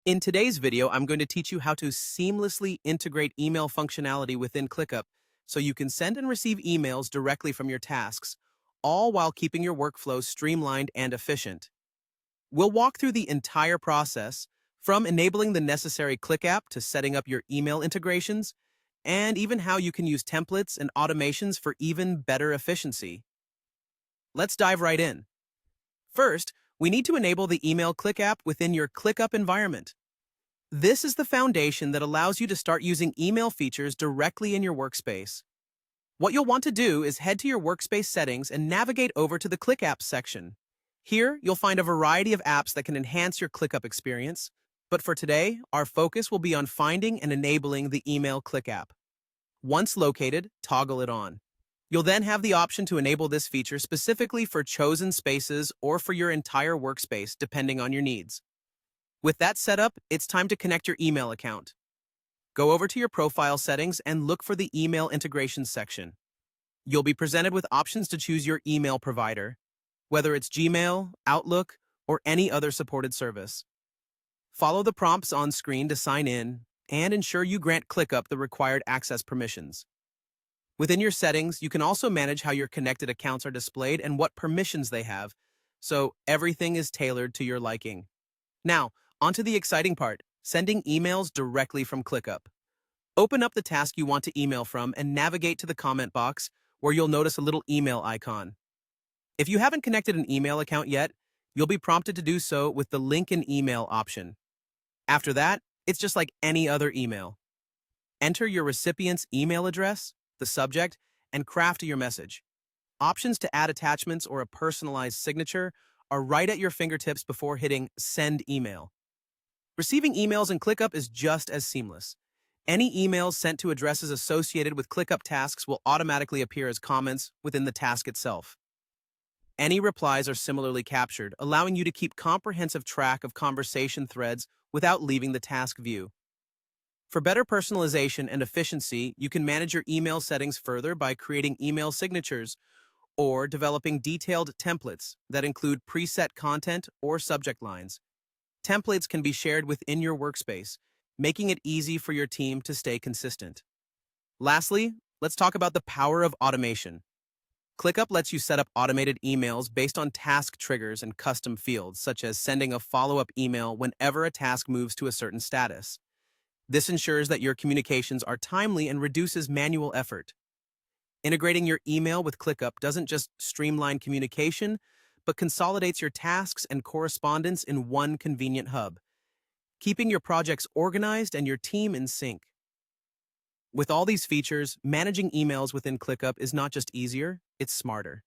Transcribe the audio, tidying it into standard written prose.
In today's video, I'm going to teach you how to seamlessly integrate email functionality within Clickup so you can send and receive emails directly from your tasks, all while keeping your workflow streamlined and efficient. We'll walk through the entire process, from enabling the necessary Click app to setting up your email integrations, and even how you can use templates and automations for even better efficiency. Let's dive right in. First, we need to enable the Email Click app within your ClickUp environment. This is the foundation that allows you to start using email features directly in your workspace. What you'll want to do is head to your workspace settings and navigate over to the Click Apps section. Here, you'll find a variety of apps that can enhance your ClickUp experience, but for today, our focus will be on finding and enabling the Email Click app. Once located, toggle it on. You'll then have the option to enable this feature specifically for chosen spaces or for your entire workspace, depending on your needs. With that set up, it's time to connect your email account. Go over to your profile settings and look for the Email Integration section. You'll be presented with options to choose your email provider, whether it's Gmail, Outlook, or any other supported service. Follow the prompts on screen to sign in and ensure you grant ClickUp the required access permissions. Within your settings, you can also manage how your connected accounts are displayed and what permissions they have, so everything is tailored to your liking. Now, onto the exciting part, sending emails directly from ClickUp. Open up the task you want to email from and navigate to the comment box where you'll notice a little email icon. If you haven't connected an email account yet, you'll be prompted to do so with the Link an Email option. After that, it's just like any other email. Enter your recipient's email address, the subject, and craft your message. Options to add attachments or a personalized signature are right at your fingertips before hitting Send Email. Receiving emails in ClickUp is just as seamless. Any emails sent to addresses associated with ClickUp tasks will automatically appear as comments within the task itself. Any replies are similarly captured, allowing you to keep comprehensive track of conversation threads without leaving the task view. For better personalization and efficiency, you can manage your email settings further by creating email signatures or developing detailed templates that include preset content or subject lines. Templates can be shared within your workspace, making it easy for your team to stay consistent. Lastly, let's talk about the power of automation. ClickUp lets you set up automated emails based on task triggers and custom fields, such as sending a follow-up email whenever a task moves to a certain status. This ensures that your communications are timely and reduces manual effort. Integrating your email with ClickUp doesn't just streamline communication, but consolidates your tasks and correspondence in one convenient hub, keeping your projects organized and your team in sync. With all these features, managing emails within ClickUp is not just easier, it's smarter.